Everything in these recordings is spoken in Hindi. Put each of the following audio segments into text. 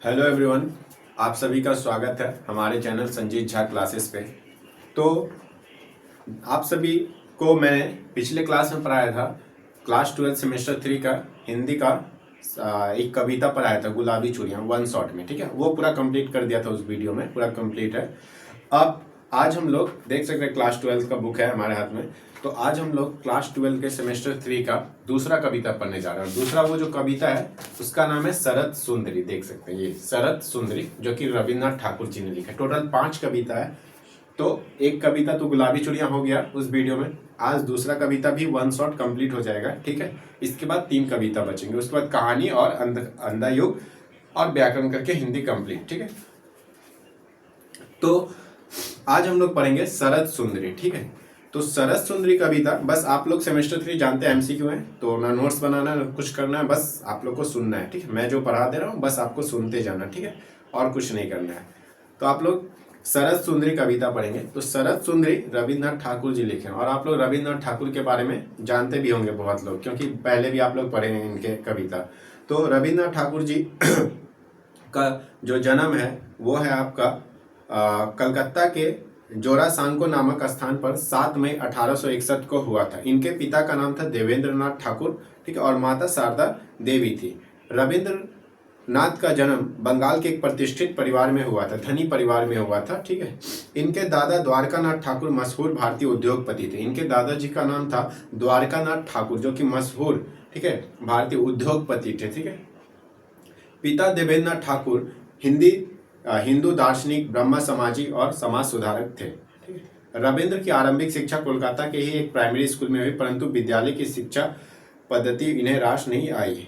हेलो एवरीवन, आप सभी का स्वागत है हमारे चैनल संजीत झा क्लासेस पे। तो आप सभी को मैंने पिछले क्लास में पढ़ाया था क्लास 12 सेमेस्टर 3 का हिंदी का एक कविता पढ़ाया था, गुलाबी चूड़ियाँ, वन शॉट में। ठीक है, वो पूरा कंप्लीट कर दिया था उस वीडियो में, पूरा कंप्लीट है। अब आज हम लोग देख सकते हैं क्लास 12 का बुक है हमारे हाथ में। तो आज हम लोग क्लास 12 के सेमेस्टर 3 का दूसरा कविता पढ़ने जा रहे हैं। दूसरा वो जो कविता है उसका नाम है शरद सुंदरी। देख सकते हैं ये शरद सुंदरी, जो कि रविन्द्रनाथ ठाकुर जी ने लिखा है। टोटल 5 कविता है। तो एक कविता तो गुलाबी चूड़ियां हो गया उस वीडियो में, आज दूसरा कविता भी वन शॉट कंप्लीट हो जाएगा। ठीक है, इसके बाद 3 कविता बचेंगे, उसके बाद कहानी और अंधा युग और व्याकरण करके हिंदी कंप्लीट। ठीक है, तो आज हम लोग पढ़ेंगे शरद सुंदरी। ठीक है, तो शरद सुंदरी कविता, बस आप लोग सेमेस्टर 3 जानते हैं एमसीक्यू है, तो ना नोट्स बनाना ना कुछ करना है, बस आप लोग को सुनना है। ठीक है, मैं जो पढ़ा दे रहा हूँ बस आपको सुनते जाना। ठीक है, और कुछ नहीं करना है। तो आप लोग शरद सुंदरी कविता पढ़ेंगे। तो शरद सुंदरी रविन्द्रनाथ ठाकुर जी लिखे हैं, और आप लोग रविन्द्रनाथ ठाकुर के बारे में जानते भी होंगे बहुत लोग, क्योंकि पहले भी आप लोग पढ़े हैं इनके कविता। तो रविन्द्रनाथ ठाकुर जी का जो जन्म है वो है आपका कलकत्ता के जोरासांको नामक स्थान पर 7 मई 1861 को हुआ था। इनके पिता का नाम था देवेंद्रनाथ ठाकुर, ठीक है, और माता शारदा देवी थी। रविंद्रनाथ का जन्म बंगाल के एक प्रतिष्ठित परिवार में हुआ था, धनी परिवार में हुआ था। ठीक है, इनके दादा द्वारकानाथ ठाकुर मशहूर भारतीय उद्योगपति थे। इनके दादाजी का नाम था द्वारकानाथ ठाकुर, जो कि मशहूर, ठीक है, भारतीय उद्योगपति थे। ठीक है, पिता देवेंद्रनाथ ठाकुर हिंदू दार्शनिक, ब्रह्म समाजी और समाज सुधारक थे। ठीक है, रविंद्र की आरंभिक शिक्षा कोलकाता के ही एक प्राइमरी स्कूल में हुई, परंतु विद्यालय की शिक्षा पद्धति इन्हें रास नहीं आई।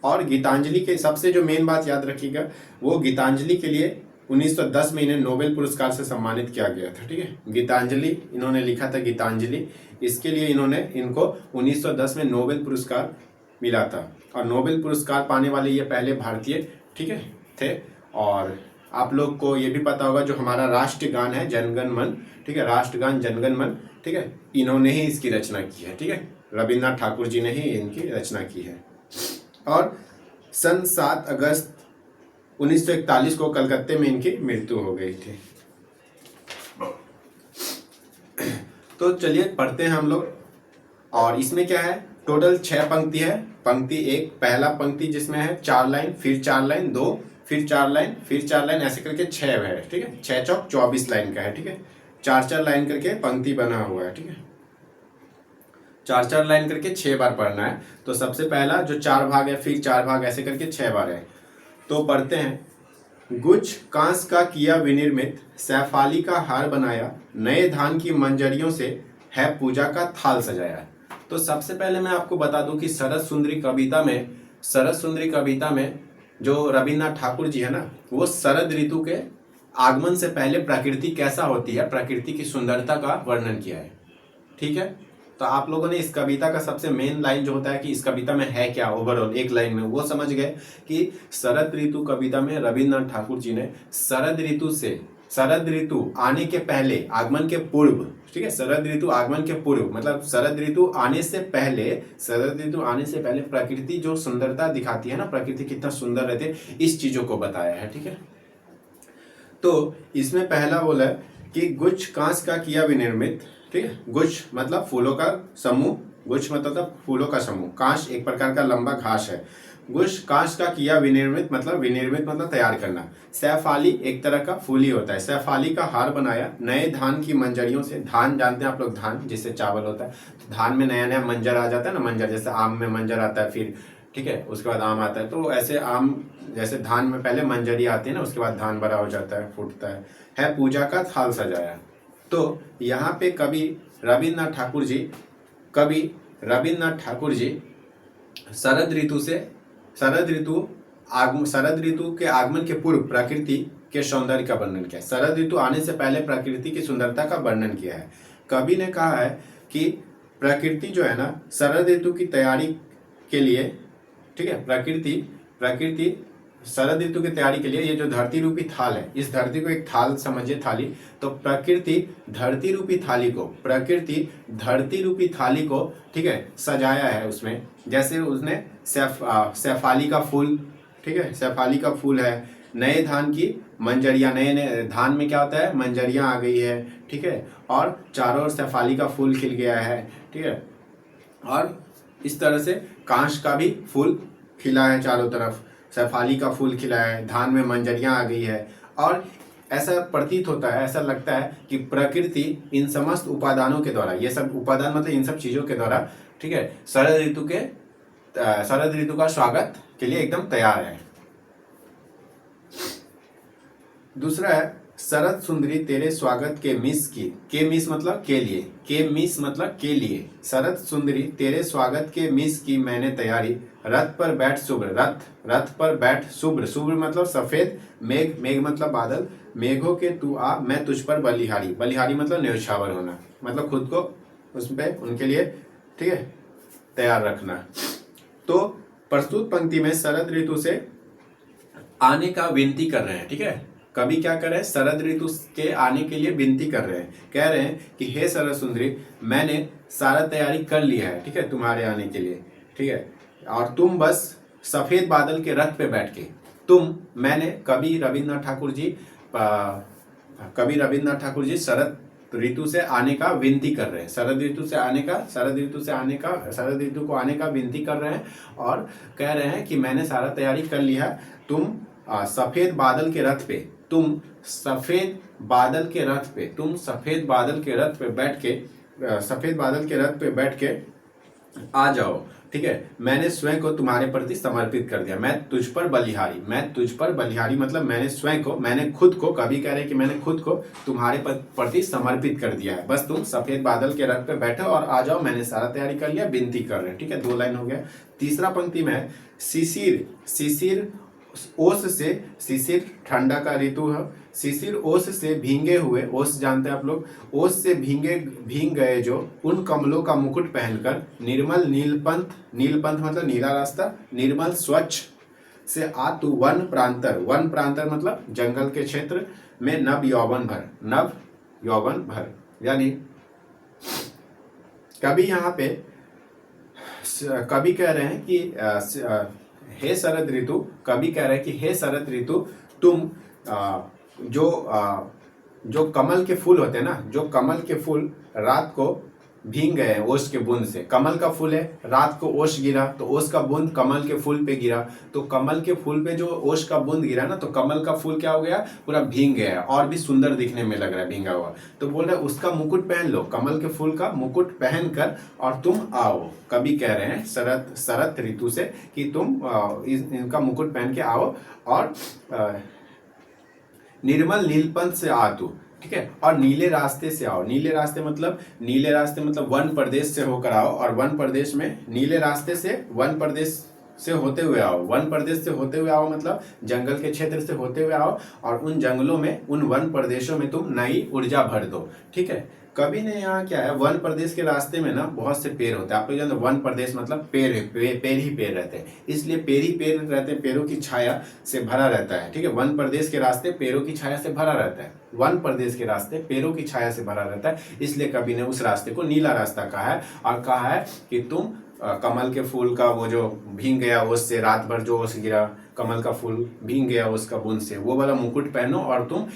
और गीतांजलि के सबसे जो मेन बात याद रखिएगा, वो गीतांजलि के लिए 1910 में इन्हें नोबेल पुरस्कार से सम्मानित किया गया था। ठीक है, गीतांजलि इन्होंने लिखा था, गीतांजलि, इसके लिए इनको 1910 में नोबेल पुरस्कार मिला था। और नोबेल पुरस्कार पाने वाले ये पहले भारतीय, ठीक है, थे। और आप लोग को ये भी पता होगा जो हमारा राष्ट्रगान है जनगण मन, ठीक है, राष्ट्रगान जनगण मन, ठीक है, इन्होंने ही इसकी रचना की है। ठीक है, रविन्द्रनाथ ठाकुर जी ने ही इनकी रचना की है। और सन 7 अगस्त 1941 को कलकत्ते में इनकी मृत्यु हो गई थी। तो चलिए पढ़ते हैं हम लोग। और इसमें क्या है, टोटल 6 पंक्ति है। पंक्ति 1, पहला पंक्ति जिसमें है 4 लाइन, फिर 4 लाइन, 2, फिर 4 लाइन, फिर 4 लाइन, ऐसे करके 6 है। ठीक है, 6 चौक 24 लाइन का है। ठीक है, 4-4 लाइन करके पंक्ति बना हुआ है। ठीक है, 4-4 लाइन करके 6 बार पढ़ना है। तो सबसे पहला जो 4 भाग है, फिर 4 भाग, ऐसे करके 6 बार है। तो पढ़ते हैं। गुच्छ कांस का किया विनिर्मित, सैफाली का हार बनाया, नए धान की मंजरियों से है पूजा का थाल सजाया। तो सबसे पहले मैं आपको बता दूं कि शरद सुंदरी कविता में जो रविन्द्रनाथ ठाकुर जी है ना, वो शरद ऋतु के आगमन से पहले प्रकृति कैसा होती है, प्रकृति की सुंदरता का वर्णन किया है। ठीक है, तो आप लोगों ने इस कविता का सबसे मेन लाइन जो होता है कि इस कविता में है क्या, ओवरऑल एक लाइन में वो समझ गए कि शरद ऋतु कविता में रविन्द्रनाथ ठाकुर जी ने शरद ऋतु आने के पहले, आगमन के पूर्व, ठीक है, शरद ऋतु आगमन के पूर्व मतलब शरद ऋतु आने से पहले प्रकृति जो सुंदरता दिखाती है ना, प्रकृति कितना सुंदर रहती है, इस चीजों को बताया है। ठीक है, तो इसमें पहला बोला है कि गुच्छ कांस का किया विनिर्मित। ठीक है, गुच्छ मतलब फूलों का समूह, गुच्छ मतलब फूलों का समूह, कांस एक प्रकार का लंबा घास है। गुच्छ कांस का किया विनिर्मित मतलब तैयार करना। सैफाली एक तरह का फूल ही होता है। सैफाली का हार बनाया, नए धान की मंजरियों से, धान जानते हैं आप लोग, धान जिससे चावल होता है, तो धान में नया नया मंजर आ जाता है ना, मंजर जैसे आम में मंजर आता है, फिर ठीक है उसके बाद आम आता है, तो ऐसे आम जैसे धान में पहले मंजरी आती है ना, उसके बाद धान बड़ा हो जाता है, फूटता है पूजा का थाल सजाया। तो यहाँ पे कवि रविन्द्रनाथ ठाकुर जी शरद ऋतु के आगमन के पूर्व प्रकृति के सौंदर्य का वर्णन किया है। शरद ऋतु आने से पहले प्रकृति की सुंदरता का वर्णन किया है। कवि ने कहा है कि प्रकृति जो है ना, शरद ऋतु की तैयारी के लिए, ठीक है, प्रकृति शरद ऋतु की तैयारी के लिए ये जो धरती रूपी थाल है, इस धरती को एक थाल समझिए, थाली। तो प्रकृति धरती रूपी थाली को ठीक है सजाया है उसमें, जैसे उसने सैफाली का फूल, ठीक है, शेफाली का फूल है। नए धान की मंजरियां, नए नए धान में क्या होता है, मंजरियां आ गई है, ठीक है, और चारों ओर शेफाली का फूल खिल गया है, ठीक है। और इस तरह से कांच का भी फूल खिला है चारों तरफ, शेफाली का फूल खिला है, धान में मंजरियां आ गई है। और ऐसा प्रतीत होता है, ऐसा लगता है कि प्रकृति इन समस्त उपादानों के द्वारा, ये सब उपादान मतलब इन सब चीजों के द्वारा, ठीक है, शरद ऋतु का स्वागत के लिए एकदम तैयार है। दूसरा है, शरद सुंदरी तेरे स्वागत के मिस की, के मिस मतलब के लिए, के मिस मतलब के लिए। शरद सुंदरी तेरे स्वागत के मिस की मैंने तैयारी, रथ पर बैठ शुभ्र, रथ पर बैठ शुभ्र, शुभ्र मतलब सफेद, मेघ, मेघ मतलब बादल, मेघों के तू आ मैं तुझ पर बलिहारी, बलिहारी मतलब न्यौछावर होना, मतलब खुद को उस पे उनके लिए, ठीक है, तैयार रखना। तो प्रस्तुत पंक्ति में शरद ऋतु से आने का विनती कर रहे हैं, ठीक है। कवि क्या कर रहे हैं, शरद ऋतु के आने के लिए विनती कर रहे हैं, कह रहे हैं कि हे शरद सुंदरी, मैंने सारा तैयारी कर लिया है, ठीक है, तुम्हारे आने के लिए, ठीक है, और तुम बस सफेद बादल के रथ पे बैठ के मैंने कवि रविन्द्रनाथ ठाकुर जी शरद ऋतु से आने का विनती कर रहे हैं, शरद ऋतु को आने का विनती कर रहे हैं, और कह रहे हैं कि मैंने सारा तैयारी कर लिया है, तुम सफेद बादल के रथ पे, सफेद बादल के रथ पे बैठ के आ जाओ, ठीक है, मैंने स्वयं को तुम्हारे प्रति समर्पित कर दिया, मैं तुझ पर बलिहारी मतलब मैंने खुद को, कभी कह रहे कि मैंने खुद को तुम्हारे प्रति समर्पित कर दिया है, बस तुम सफेद बादल के रथ पे बैठो और आ जाओ, मैंने सारा तैयारी कर लिया, विनती कर रहे हैं, ठीक है, 2 लाइन हो गया। तीसरा पंक्ति में है, शिशिर ओस से, शिशिर ठंडा का ऋतु है, शिशिर ओस से भींगे हुए, ओस जानते हैं आप लोग, ओस से भींग गए जो उन कमलों का मुकुट पहनकर, निर्मल नीलपंथ मतलब नीला रास्ता, निर्मल स्वच्छ से आ तू वन प्रांतर मतलब जंगल के क्षेत्र में नव यौवन भर। यानी कभी यहाँ पे कभी कह रहे हैं कि हे शरद ऋतु, कवि कह रहे हैं कि हे शरद ऋतु, तुम जो कमल के फूल होते हैं ना, जो कमल के फूल रात को भींग गए हैं ओस के बूंद से, कमल का फूल है, रात को ओस गिरा तो ओस का बूंद कमल के फूल पे गिरा, तो कमल के फूल पे जो ओस का बूंद गिरा ना, तो कमल का फूल क्या हो गया, पूरा भींग गया है और भी सुंदर दिखने में लग रहा है भींगा हुआ। तो बोल रहे उसका मुकुट पहन लो, कमल के फूल का मुकुट पहन कर और तुम आओ। कवि कह रहे हैं शरद ऋतु से कि तुम इनका मुकुट पहन के आओ और निर्मल नीलपंथ से आ तू, ठीक है, और नीले रास्ते से आओ। नीले रास्ते मतलब वन प्रदेश से होकर आओ, और वन प्रदेश में नीले रास्ते से वन प्रदेश से होते हुए आओ, वन प्रदेश से होते हुए आओ मतलब जंगल के क्षेत्र से होते हुए आओ, और उन जंगलों में, उन वन प्रदेशों में तुम नई ऊर्जा भर दो, ठीक है। कवि ने यहाँ क्या है, वन प्रदेश के रास्ते में ना बहुत से पेड़ होते हैं, आप लोग जानते हैं वन प्रदेश मतलब पेड़ ही पेड़ रहते हैं, इसलिए पेड़ ही पेड़ रहते हैं, पेड़ों की छाया से भरा रहता है, ठीक है। वन प्रदेश के रास्ते पेड़ों की छाया से भरा रहता है, वन प्रदेश के रास्ते पेड़ों की छाया से भरा रहता है, इसलिए कवि ने उस रास्ते को नीला रास्ता कहा है, और कहा है कि तुम कमल के फूल का वो जो भींग गया उससे, रात भर जो ओस गिरा, कमल का फूल भींग गया उसका बूंद से, वो वाला मुकुट पहनो, और तुम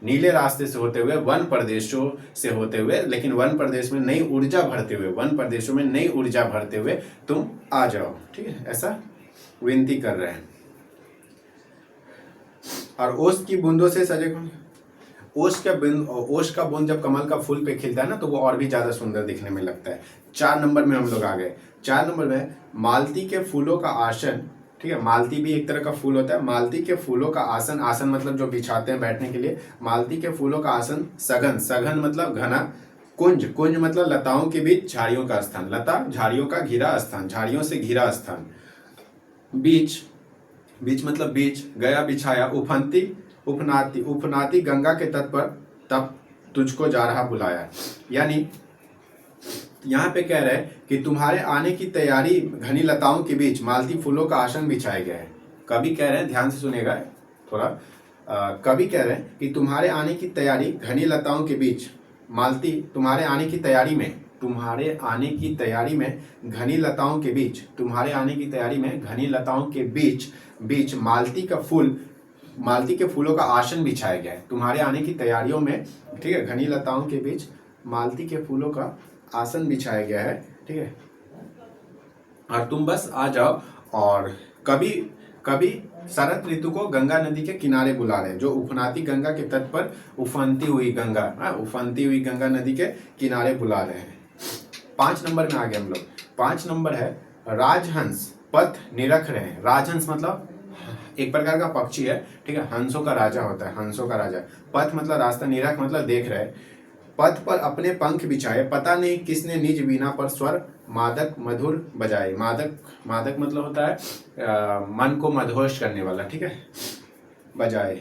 नीले रास्ते से होते हुए, वन प्रदेशों से होते हुए, लेकिन वन प्रदेश में नई ऊर्जा भरते हुए, वन प्रदेशों में नई ऊर्जा भरते हुए तुम आ जाओ, ठीक है, ऐसा विनती कर रहे हैं। और ओस की बूंदों से सजे, ओस का बूंद जब कमल का फूल पे खिलता है ना, तो वो और भी ज्यादा सुंदर दिखने में लगता है। 4 नंबर में हम लोग आ गए। 4 नंबर में मालती के फूलों का आसन, ठीक है, मालती भी एक तरह का फूल होता है, मालती के फूलों का आसन, आसन मतलब जो बिछाते हैं बैठने के लिए, मालती के फूलों का आसन, सघन मतलब घना, कुंज मतलब लताओं के बीच झाड़ियों का स्थान, लता झाड़ियों का घिरा स्थान, झाड़ियों से घिरा स्थान, बीच मतलब बीच, गया बिछाया, उफनाती गंगा के तट पर तब तुझको जा रहा बुलाया। यानी यहाँ पे कह रहे हैं कि तुम्हारे आने की तैयारी घनी लताओं के बीच मालती फूलों का आसन बिछाया गया है। कवि कह रहे हैं, ध्यान से सुनेगा थोड़ा, कवि कह रहे हैं कि तुम्हारे आने की तैयारी घनी लताओं के बीच, मालती तुम्हारे आने की तैयारी में तुम्हारे आने की तैयारी में घनी लताओं के बीच, तुम्हारे आने की तैयारी में घनी लताओं के बीच बीच मालती के फूलों का आसन बिछाया गया है। तुम्हारे आने की तैयारियों में, ठीक है, घनी लताओं के बीच मालती के फूलों का आसन बिछाया गया है, ठीक है, और तुम बस आ जाओ। और कभी कभी शरद ऋतु को गंगा नदी के किनारे बुला रहे हैं, जो उफनाती गंगा के तट पर उफनती हुई गंगा नदी के किनारे बुला रहे हैं। 5 नंबर में आ गए हम लोग। 5 नंबर है राजहंस पथ निरख रहे हैं। राजहंस मतलब एक प्रकार का पक्षी है, ठीक है, हंसों का राजा होता है, हंसों का राजा। पथ मतलब रास्ता, निरख मतलब देख रहे। पथ पर अपने पंख बिछाए, पता नहीं किसने निज वीणा पर स्वर मादक मधुर बजाए। मादक मतलब होता है मन को मदहोश करने वाला, ठीक है, बजाए।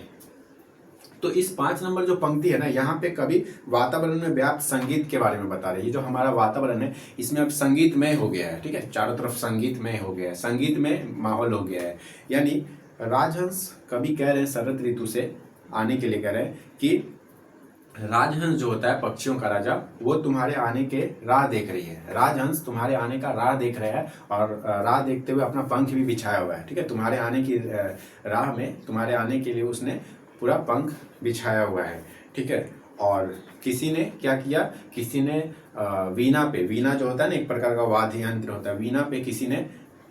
तो इस 5 नंबर जो पंक्ति है ना, यहाँ पे कभी वातावरण में व्याप्त संगीत के बारे में बता रही है। जो हमारा वातावरण है इसमें अब संगीतमय हो गया है, ठीक है, चारों तरफ संगीतमय हो गया है, संगीतमय माहौल हो गया है। यानी राजहंस कभी कह रहे हैं शरद ऋतु से आने के लिए कह रहे हैं कि राजहंस जो होता है पक्षियों का राजा, वो तुम्हारे आने के राह देख रही है। राजहंस तुम्हारे आने का राह देख रहा है और राह देखते हुए अपना पंख भी बिछाया हुआ है, ठीक है, तुम्हारे आने की राह में, तुम्हारे आने के लिए उसने पूरा पंख बिछाया हुआ है, ठीक है। और किसी ने क्या किया, किसी ने वीणा पे, वीणा जो होता है ना एक प्रकार का वाद्य यंत्र होता है, वीणा पे किसी ने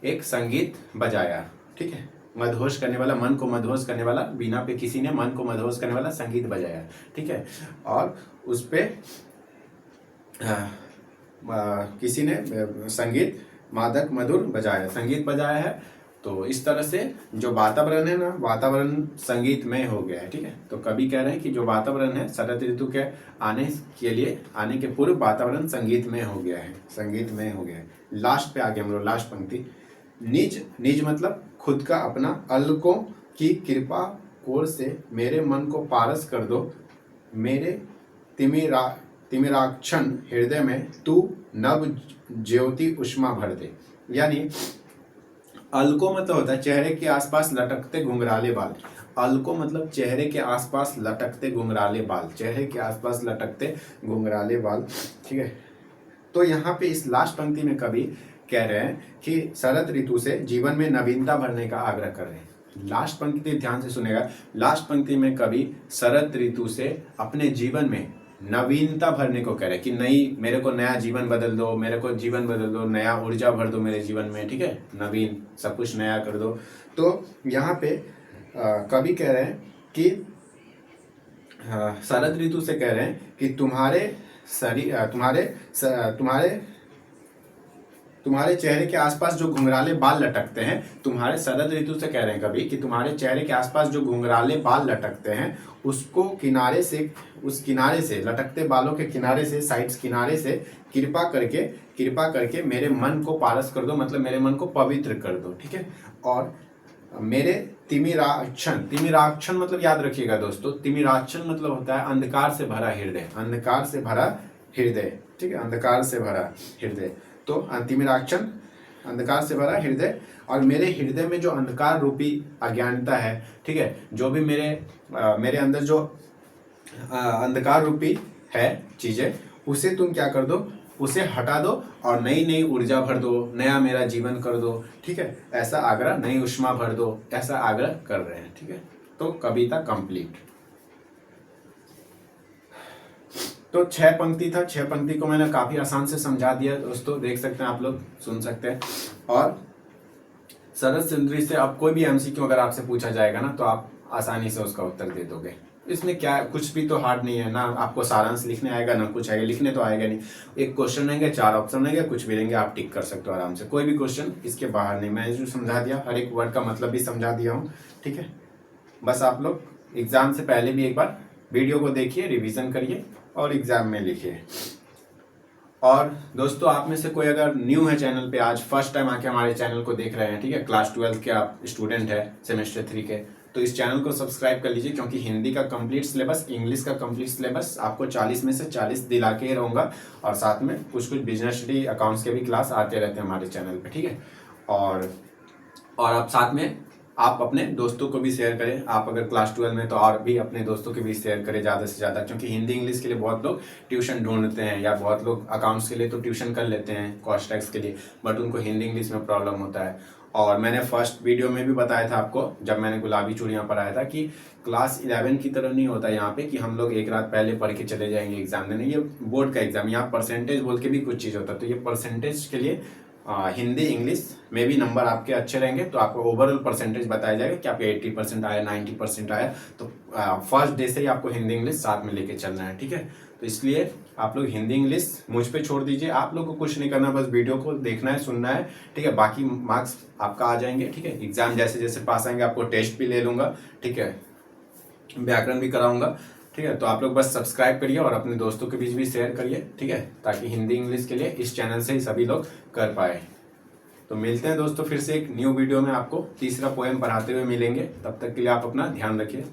एक संगीत बजाया, ठीक है, मदहोश करने वाला, मन को मदहोश करने वाला, वीणा पे किसी ने मन को मदहोश करने वाला संगीत बजाया, ठीक है। और उस पे किसी ने संगीत मादक मधुर बजाया, संगीत बजाया है। तो इस तरह से जो वातावरण है ना, वातावरण संगीतमय हो गया है, ठीक है। तो कभी कह रहे हैं कि जो वातावरण है शरद ऋतु के आने के लिए, आने के पूर्व वातावरण संगीतमय हो गया है, संगीतमय हो गया है। लास्ट पे आ गए हम लोग, लास्ट पंक्ति। निज मतलब खुद का अपना, अलकों की कृपा कोर से मेरे मन को पारस कर दो, मेरे तिमिराक्षण हृदय में तू नव ज्योति उष्मा भर दे। यानी अलको मतलब होता है चेहरे के आसपास लटकते घुंघराले बाल। अलको मतलब चेहरे के आसपास लटकते घुंघराले बाल, चेहरे के आसपास लटकते घुंघराले बाल, ठीक है। तो यहाँ पे इस लास्ट पंक्ति में कवि कह रहे हैं कि शरद ऋतु से जीवन में नवीनता भरने का आग्रह कर रहे हैं। लास्ट पंक्ति ध्यान से सुनेगा। लास्ट पंक्ति में कवि शरद ऋतु से अपने जीवन में नवीनता भरने को कह रहे हैं कि नई, मेरे को नया जीवन बदल दो, मेरे को जीवन बदल दो, नया ऊर्जा भर दो मेरे जीवन में, ठीक है, नवीन सब कुछ नया कर दो। तो यहाँ पे कवि कह रहे हैं कि शरद ऋतु से कह रहे हैं कि तुम्हारे शरीर, तुम्हारे चेहरे के आसपास जो घुंघराले बाल लटकते हैं, तुम्हारे शरद ऋतु से कह रहे हैं कभी कि तुम्हारे चेहरे के आसपास जो घुंघराले बाल लटकते हैं, उसको किनारे से, उस किनारे से, लटकते बालों के किनारे से, साइड्स किनारे से कृपा करके मेरे मन को पारस कर दो, मतलब मेरे मन को पवित्र कर दो, ठीक है। और मेरे तिमिराक्षण मतलब याद रखिएगा दोस्तों, तिमिराक्षण मतलब होता है अंधकार से भरा हृदय, अंधकार से भरा हृदय, ठीक है, अंधकार से भरा हृदय। तो तिमिराक्षण अंधकार से भरा हृदय, और मेरे हृदय में जो अंधकार रूपी अज्ञानता है, ठीक है, जो भी मेरे अंदर जो अंधकार रूपी है चीजें, उसे तुम क्या कर दो, उसे हटा दो और नई नई ऊर्जा भर दो, नया मेरा जीवन कर दो, ठीक है, ऐसा आग्रह, नई उष्मा भर दो, ऐसा आग्रह कर रहे हैं, ठीक है। तो कविता कंप्लीट। तो 6 पंक्ति था, 6 पंक्ति को मैंने काफी आसान से समझा दिया दोस्तों, देख सकते हैं आप लोग, सुन सकते हैं। और शरद सुंदरी से अब कोई भी एमसीक्यू अगर आपसे पूछा जाएगा ना, तो आप आसानी से उसका उत्तर दे दोगे। इसमें क्या, कुछ भी तो हार्ड नहीं है ना, आपको सारांश लिखने आएगा ना कुछ आएगा, लिखने तो आएगा नहीं। एक क्वेश्चन रहेंगे, 4 ऑप्शन रहेंगे, कुछ भी रहेंगे, आप टिक कर सकते हो आराम से, कोई भी क्वेश्चन इसके बाहर नहीं। मैं जो समझा दिया, हर एक वर्ड का मतलब भी समझा दिया हूँ, ठीक है। बस आप लोग एग्जाम से पहले भी एक बार वीडियो को देखिए, रिविजन करिए और एग्जाम में लिखिए। और दोस्तों आप में से कोई अगर न्यू है चैनल पे, आज फर्स्ट टाइम आके हमारे चैनल को देख रहे हैं, ठीक है, क्लास 12 के आप स्टूडेंट है सेमेस्टर 3 के, तो इस चैनल को सब्सक्राइब कर लीजिए, क्योंकि हिंदी का कंप्लीट सिलेबस, इंग्लिश का कंप्लीट सिलेबस आपको 40 में से 40 दिला के ही रहूँगा, और साथ में कुछ बिजनेस स्टडी, अकाउंट्स के भी क्लास आते रहते हैं हमारे चैनल पे, ठीक है। और आप साथ में आप अपने दोस्तों को भी शेयर करें। आप अगर क्लास 12 में तो और भी अपने दोस्तों के भी शेयर करें ज़्यादा से ज़्यादा, क्योंकि हिंदी इंग्लिश के लिए बहुत लोग ट्यूशन ढूंढते हैं, या बहुत लोग अकाउंट्स के लिए तो ट्यूशन कर लेते हैं कॉस्ट टैक्स के लिए, बट उनको हिंदी इंग्लिश में प्रॉब्लम होता है। और मैंने फर्स्ट वीडियो में भी बताया था आपको, जब मैंने गुलाबी चूड़ियाँ पढ़ाया था, कि क्लास 11 की तरह नहीं होता यहाँ पे कि हम लोग एक रात पहले पढ़ के चले जाएंगे एग्जाम देने। ये बोर्ड का एग्जाम, यहाँ परसेंटेज बोल के भी कुछ चीज़ होता है। तो ये परसेंटेज के लिए हिंदी इंग्लिश में भी नंबर आपके अच्छे रहेंगे तो आपको ओवरऑल परसेंटेज बताया जाएगा कि आपके 80% आया, 90% आया। तो फर्स्ट डे से ही आपको हिंदी इंग्लिश साथ में लेके चलना है, ठीक है। तो इसलिए आप लोग हिंदी इंग्लिश मुझ पे छोड़ दीजिए, आप लोग को कुछ नहीं करना, बस वीडियो को देखना है, सुनना है, ठीक है। बाकी मार्क्स आपका आ जाएंगे, ठीक है। एग्जाम जैसे जैसे पास आएंगे आपको टेस्ट भी ले लूँगा, ठीक है, व्याकरण भी कराऊंगा, ठीक है। तो आप लोग बस सब्सक्राइब करिए और अपने दोस्तों के बीच भी शेयर करिए, ठीक है, ताकि हिंदी इंग्लिश के लिए इस चैनल से ही सभी लोग कर पाए। तो मिलते हैं दोस्तों फिर से एक न्यू वीडियो में, आपको तीसरा पोएम पढ़ाते हुए मिलेंगे। तब तक के लिए आप अपना ध्यान रखिए।